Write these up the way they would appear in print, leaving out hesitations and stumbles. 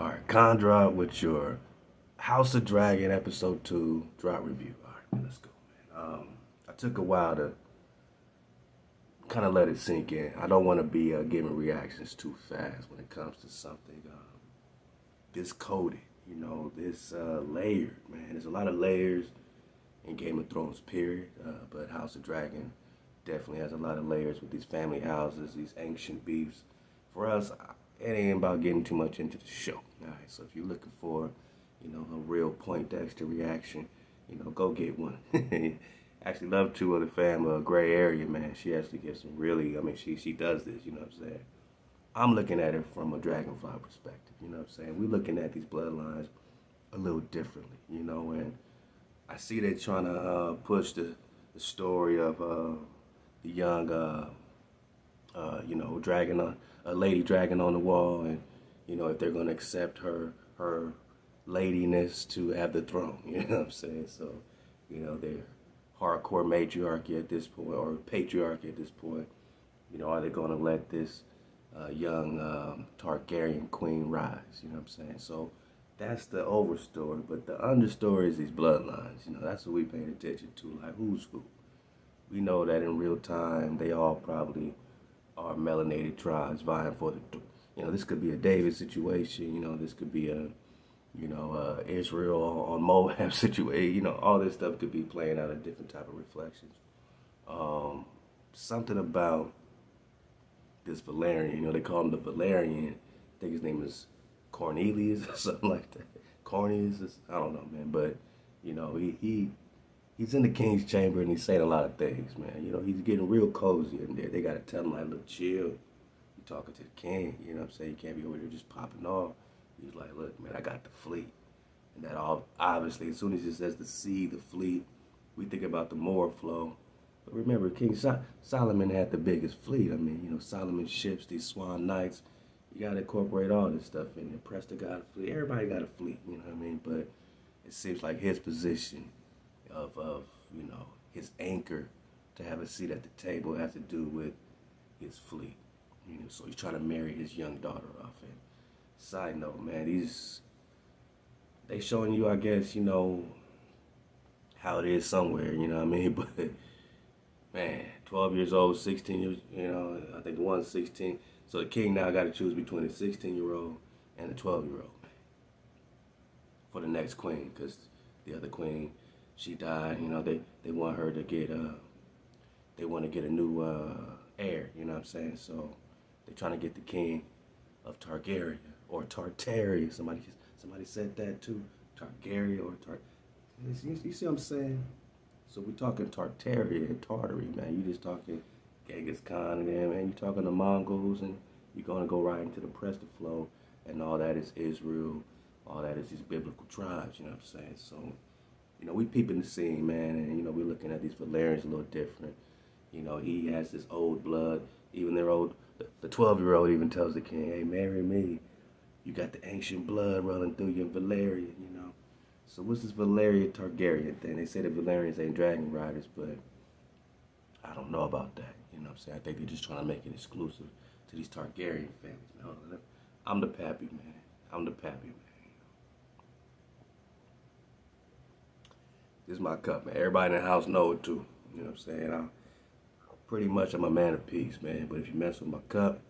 Alright, Condra with your House of Dragon Episode 2 drop review. Alright, man, let's go, man. I took a while to kind of let it sink in. I don't want to be giving reactions too fast when it comes to something this coded, you know, this layered, man. There's a lot of layers in Game of Thrones, period. But House of Dragon definitely has a lot of layers with these family houses, these ancient beefs. For us, it ain't about getting too much into the show. All right, so if you're looking for, you know, a real Poindexter reaction, you know, go get one. Actually, love to the fam, Gray Area, man. She actually gets some really, I mean, she does this, you know what I'm saying? I'm looking at it from a Dragonfly perspective, you know what I'm saying? We're looking at these bloodlines a little differently, you know, and I see they're trying to push the story of the young, you know, a lady dragging on the wall, and you know, if they're gonna accept her ladiness to have the throne, you know what I'm saying? So, you know, they're hardcore matriarchy at this point, or patriarchy at this point. You know, are they gonna let this young Targaryen queen rise? You know what I'm saying? So that's the overstory, but the understory is these bloodlines. You know, that's what we paying attention to, like who's who. We know that in real time, they all probably are melanated tribes vying for the, you know, this could be a David situation, you know, this could be a, you know, Israel on Moab situation, you know, all this stuff could be playing out a different type of reflections. Something about this Valerian, you know, they call him the Valerian, I think his name is Cornelius or something like that. Cornelius, I don't know, man, but, you know, he's in the king's chamber and he's saying a lot of things, man. You know, he's getting real cozy in there. They got to tell him, like, look, chill. You're talking to the king, you know what I'm saying? You can't be over there just popping off. He's like, look, man, I got the fleet. And that all, obviously, as soon as he says the sea, the fleet, we think about the more flow. But remember, King Solomon had the biggest fleet. I mean, you know, Solomon's ships, these swan knights, you got to incorporate all this stuff in there. Presta got a fleet. Everybody got a fleet, you know what I mean? But it seems like his position of you know, his anchor to have a seat at the table has to do with his fleet. You know, so he's trying to marry his young daughter off. And side note, man, they showing you, I guess, you know, how it is somewhere, you know what I mean? But man, 12 years old, 16 years, you know, I think the one's 16. So the king now got to choose between a 16-year-old and a 12-year-old for the next queen, because the other queen, she died. You know, they want her to get they want to get a new heir. You know what I'm saying? So they're trying to get the king of Targaryen or Tartaria. Somebody said that too. Targaryen or You see what I'm saying? So we're talking Tartaria and Tartary, man. You just talking Genghis Khan and them, and you're talking the Mongols, and you're gonna go right into the Presta flow, and all that is Israel. All that is these biblical tribes. You know what I'm saying? So, you know, we peeping the scene, man, and, you know, we're looking at these Valerians a little different. You know, he has this old blood. Even their old, the 12-year-old even tells the king, hey, marry me. You got the ancient blood running through you in Valerian, you know. So what's this Valerian Targaryen thing? They say the Valerians ain't dragon riders, but I don't know about that. You know what I'm saying? I think they're just trying to make it exclusive to these Targaryen families, man. I'm the pappy, man. I'm the pappy, man. This is my cup, man. Everybody in the house know it too. You know what I'm saying? Pretty much I'm a man of peace, man. But if you mess with my cup,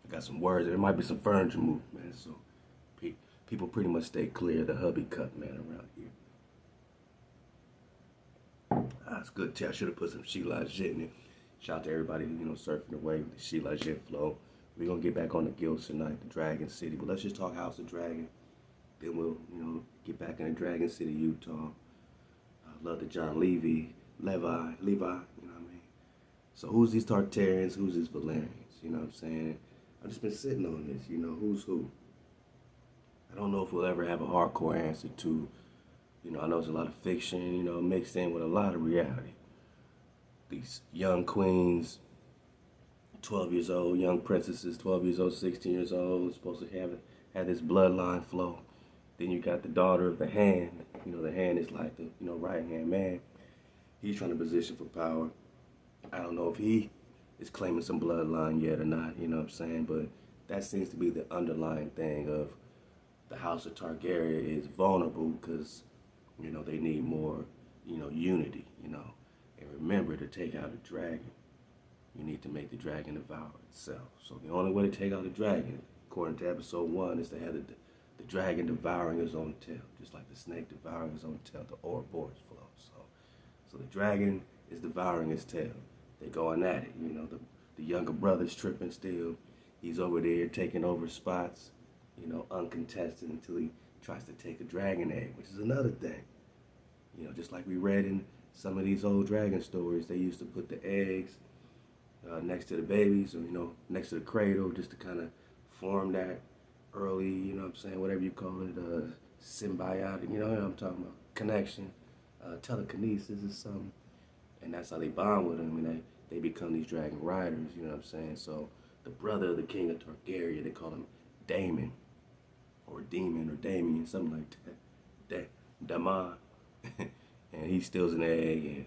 I got some words. There might be some furniture moved, man. So people pretty much stay clear of the hubby cup, man, around here. That's good too. I should have put some Sheila Jit in it. Shout out to everybody, you know, surfing the wave with the Sheila Jit flow. We're going to get back on the guilds tonight, the Dragon City. But let's just talk House of Dragon. Then we'll, you know, get back in the Dragon City, Utah. I love the John Levi, you know what I mean? So who's these Tartarians? Who's these Valerians? You know what I'm saying? I've just been sitting on this, you know, who's who? I don't know if we'll ever have a hardcore answer to, you know, I know there's a lot of fiction, you know, mixed in with a lot of reality. These young queens, 12 years old, young princesses, 12 years old, 16 years old, supposed to have this bloodline flow. Then you got the daughter of the hand. You know, the hand is like the, you know, right-hand man. He's trying to position for power. I don't know if he is claiming some bloodline yet or not, you know what I'm saying? But that seems to be the underlying thing of the House of Targaryen is vulnerable because, you know, they need more, you know, unity, you know. And remember, to take out a dragon, you need to make the dragon devour itself. So the only way to take out the dragon, according to episode 1, is to have the dragon devouring his own tail, just like the snake devouring his own tail, the Ouroboros flow. So the dragon is devouring his tail. They're going at it. You know, the younger brother's tripping still. He's over there taking over spots, you know, uncontested until he tries to take a dragon egg, which is another thing. You know, just like we read in some of these old dragon stories, they used to put the eggs next to the babies, or, you know, next to the cradle, just to kind of form that early, you know what I'm saying, whatever you call it, symbiotic, you know what I'm talking about, connection, telekinesis or something. And that's how they bond with them, and they become these dragon riders, you know what I'm saying? So the brother of the king of Targaryen, they call him Daemon, or Demon, or Damien, something like that. Daemon. And he steals an egg, and,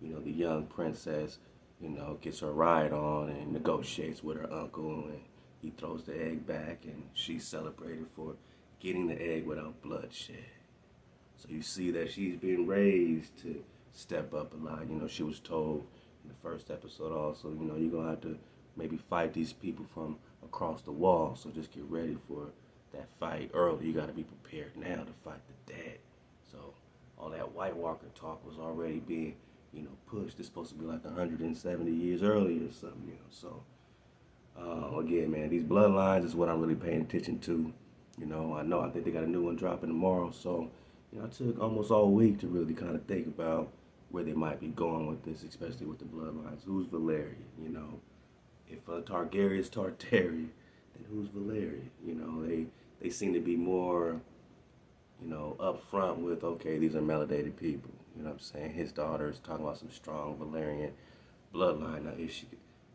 you know, the young princess, you know, gets her ride on and negotiates with her uncle, and he throws the egg back, and she's celebrated for getting the egg without bloodshed. So you see that she's been raised to step up a lot. You know, she was told in the first episode also, you know, you're going to have to maybe fight these people from across the wall. So just get ready for that fight early. You got to be prepared now to fight the dead. So all that White Walker talk was already being, you know, pushed. It's supposed to be like 170 years earlier or something, you know. So again, man, these bloodlines is what I'm really paying attention to. You know, I think they got a new one dropping tomorrow. So, you know, I took almost all week to really kind of think about where they might be going with this, especially with the bloodlines. Who's Valerian, you know? If Targaryen is Targaryen, then who's Valerian? You know, they seem to be more, you know, upfront with, okay, these are melanated people. You know what I'm saying? His daughter is talking about some strong Valerian bloodline. Now,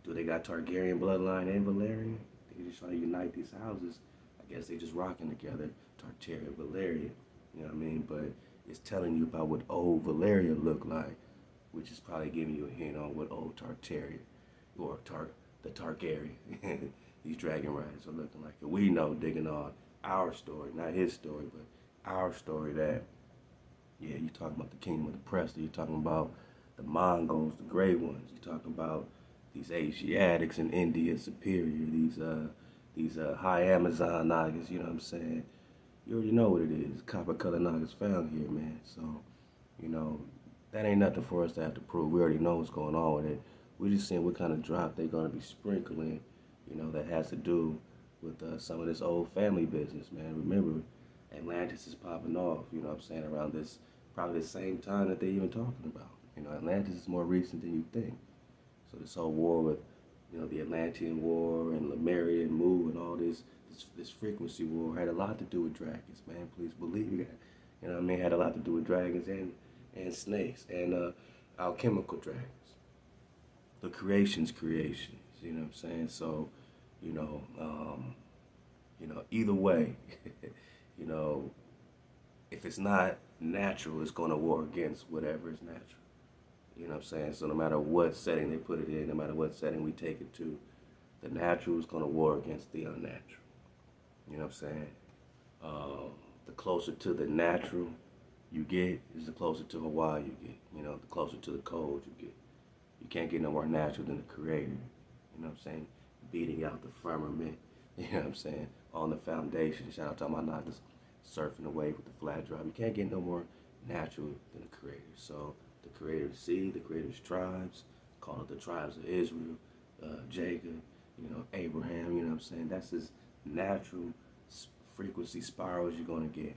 do they got Targaryen bloodline and Valerian? They just trying to unite these houses. I guess they just rocking together, Targaryen, Valerian. You know what I mean? But it's telling you about what old Valerian looked like, which is probably giving you a hint on what old Targaryen, or the Targaryen, these dragon riders are looking like. And we know, digging on our story, not his story, but our story, that, yeah, you're talking about the kingdom of the Prester, you're talking about the Mongols, the gray ones, you're talking about these Asiatics in India, superior, these high Amazon Nagas, you know what I'm saying? You already know what it is. Copper color Nagas found here, man. So, you know, that ain't nothing for us to have to prove. We already know what's going on with it. We're just seeing what kind of drop they're going to be sprinkling, you know, that has to do with some of this old family business, man. Remember, Atlantis is popping off, you know what I'm saying, around this, probably the same time that they're even talking about. You know, Atlantis is more recent than you think. So this whole war with, you know, the Atlantean War and Lemurian Mu and all this frequency war had a lot to do with dragons, man. Please believe me. You know what I mean? Had a lot to do with dragons and snakes and alchemical dragons. The creations, you know what I'm saying? So, you know, either way, you know, if it's not natural, it's going to war against whatever is natural. You know what I'm saying? So no matter what setting they put it in, no matter what setting we take it to, the natural is going to war against the unnatural. You know what I'm saying? The closer to the natural you get is the closer to HaWah you get. You know, the closer to the code you get. You can't get no more natural than the Creator. You know what I'm saying? Beating out the firmament. You know what I'm saying? On the foundation. Shout out to my Nagas surfing the wave with the flat drop. You can't get no more natural than the Creator. So the Creator's seed, the Creator's tribes, call it the tribes of Israel, Jacob, you know, Abraham, you know what I'm saying? That's his natural frequency spirals you're going to get.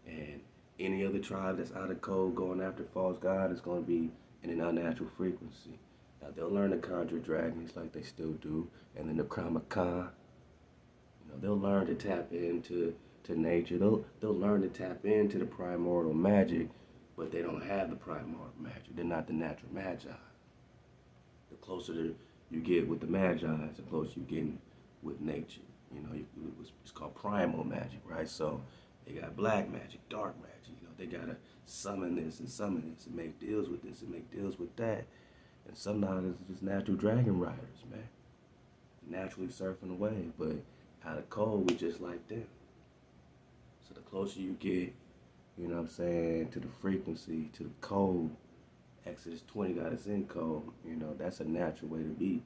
And any other tribe that's out of code going after false god is going to be in an unnatural frequency. Now, they'll learn to conjure dragons like they still do, and then the Kramakan, you know, they'll learn to tap into nature. They'll learn to tap into the primordial magic, but they don't have the primordial magic. They're not the natural magi. The closer you get with the magi, the closer you get with nature. You know, it's called primal magic, right? So they got black magic, dark magic. You know, they gotta summon this and make deals with this and make deals with that. And sometimes it's just natural dragon riders, man. naturally surfing the wave. But out of cold, we just like them. So the closer you get, you know what I'm saying, to the frequency, to the code, Exodus 20 got us in code. You know, that's a natural way to be.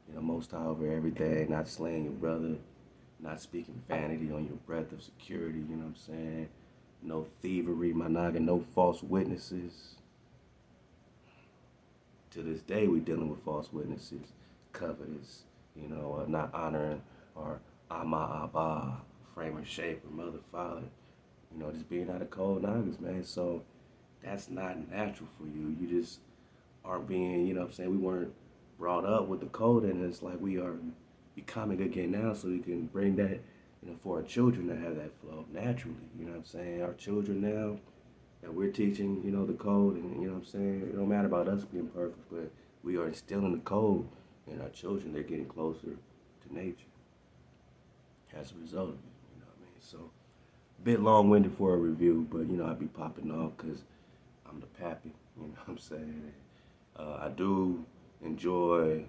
You know, Most High over everything, not slaying your brother, not speaking vanity on your breath of security, you know what I'm saying? No thievery, my Naga, no false witnesses. To this day, we dealing with false witnesses, covetous, you know, not honoring our Ama Abba, frame or shape, or mother, father. You know, just being out of cold Nagas, man. So that's not natural for you. You just aren't being, you know what I'm saying, we weren't brought up with the code, and it's like we are becoming again now, so we can bring that, you know, for our children to have that flow naturally. You know what I'm saying? Our children now that we're teaching, you know, the code, and you know what I'm saying, it don't matter about us being perfect, but we are instilling the code in our children. They're getting closer to nature as a result of it. You know what I mean? So a bit long-winded for a review, but you know, I be popping off because I'm the pappy. You know what I'm saying? I do enjoy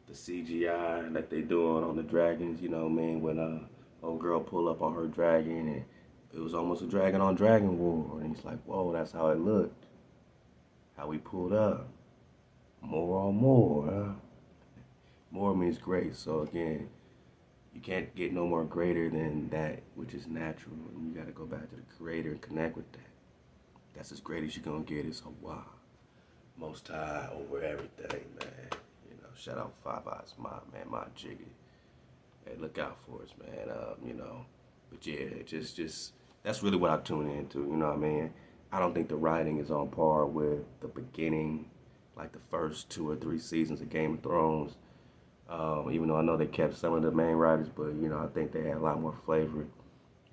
the CGI that they doing on the dragons, you know what I mean? When old girl pull up on her dragon, and it was almost a dragon on dragon war, and he's like, whoa, that's how it looked. How we pulled up. More on more, huh? More means great, so again, you can't get no more greater than that which is natural, and you gotta go back to the creator and connect with that. That's as great as you're gonna get is HaWah. Most High over everything, man. You know, shout out Five Eyes, my jiggy. Hey, look out for us, man. You know, but yeah, just that's really what I tune into. You know what I mean? I don't think the writing is on par with the beginning, like the first 2 or 3 seasons of Game of Thrones. Even though I know they kept some of the main writers, but you know, I think they had a lot more flavor,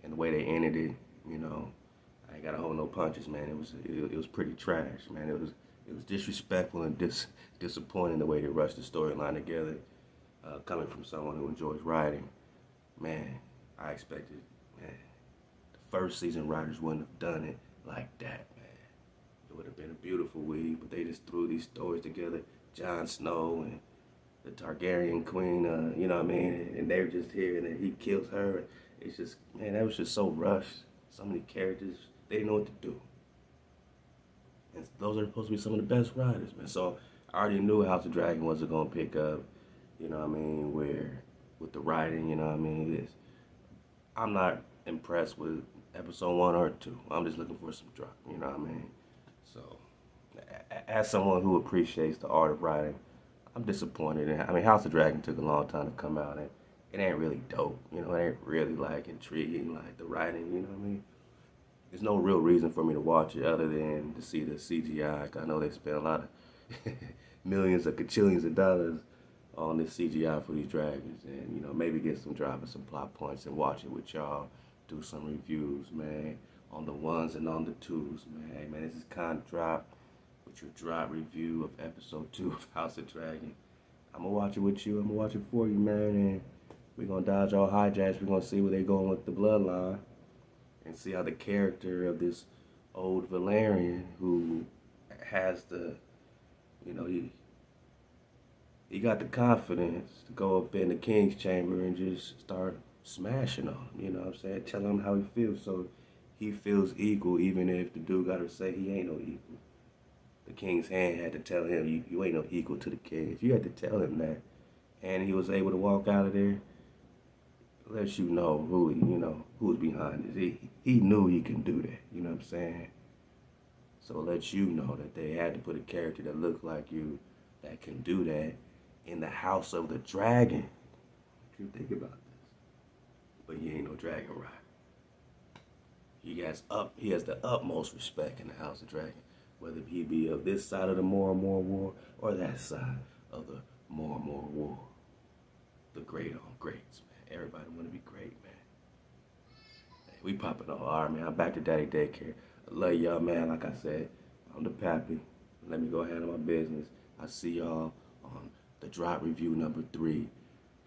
and the way they ended it, you know, I ain't gotta hold no punches, man. It was pretty trash, man. It was disrespectful and disappointing the way they rushed the storyline together. Coming from someone who enjoys writing, man, I expected, man, the first season writers wouldn't have done it like that, man. It would have been a beautiful week, but they just threw these stories together. Jon Snow and the Targaryen queen, you know what I mean? And they're just here, and then he kills her. It's just, man, that was just so rushed. So many characters, they didn't know what to do. And those are supposed to be some of the best writers, man. So I already knew House of Dragon wasn't going to pick up, you know what I mean, with the writing, you know what I mean. I'm not impressed with episode 1 or 2. I'm just looking for some drop, you know what I mean. So as someone who appreciates the art of writing, I'm disappointed. I mean, House of Dragon took a long time to come out, and it ain't really dope, you know. It ain't really like intriguing like the writing, you know what I mean. There's no real reason for me to watch it other than to see the CGI. I know they spent a lot of millions or kachillions of dollars on this CGI for these dragons, and you know, maybe get some drop and some plot points and watch it with y'all. Do some reviews, man, on the 1s and on the 2s, man. Hey, man, this is Drop with your drop review of episode 2 of House of Dragon. I'm gonna watch it with you. I'm gonna watch it for you, man, and we're gonna dodge all hijacks. We're gonna see where they're going with the bloodline, and see how the character of this old Valerian, who has the, you know, he got the confidence to go up in the king's chamber and just start smashing on him, you know what I'm saying? Telling him how he feels, so he feels equal, even if the dude got to say he ain't no equal. The king's hand had to tell him, you ain't no equal to the king. If you had to tell him that, and he was able to walk out of there, lets you know who, you know, who's behind it. He knew he can do that, you know what I'm saying? So it lets you know that they had to put a character that looked like you that can do that in the House of the Dragon. What you think about this? But he ain't no dragon rider. He has the utmost respect in the House of Dragon, whether he be of this side of the more and more war or that side of the more and more war. The great on greats, man. Everybody want to be great, man. Hey, we popping off. All right, man. I'm back to Daddy Daycare. I love y'all, man. Like I said, I'm the pappy. Let me go handle my business. I see y'all on the drop review number 3.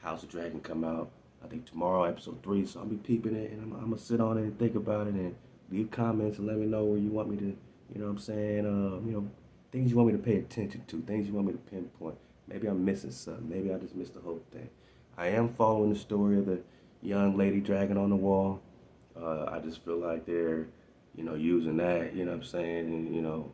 House of Dragon come out, I think tomorrow, episode 3. So I'll be peeping it, and I'm gonna sit on it and think about it, and leave comments and let me know where you want me to, you know what I'm saying, you know, things you want me to pay attention to, things you want me to pinpoint. Maybe I'm missing something. Maybe I just missed the whole thing. I am following the story of the young lady dragging on the wall. I just feel like they're, using that, you know what I'm saying, and,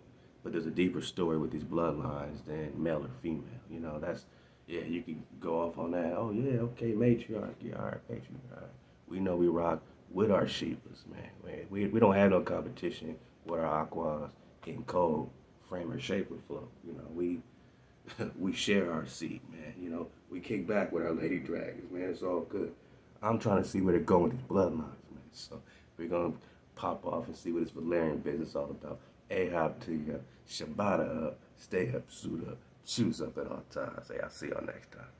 but there's a deeper story with these bloodlines than male or female. That's, yeah, you can go off on that. Oh, yeah, okay, matriarchy, all right, patriarchy, all right. We know we rock with our sheepas, man. We don't have no competition with our aquas in code, frame, or shape or flow. We we share our seat, man. We kick back with our lady dragons, man. It's all good. I'm trying to see where they're going with these bloodlines, man. So we're gonna pop off and see what this Valerian business all about. Ahab to you, Shabbat up, stay up, suit up, choose up at all times. Hey, I'll see y'all next time.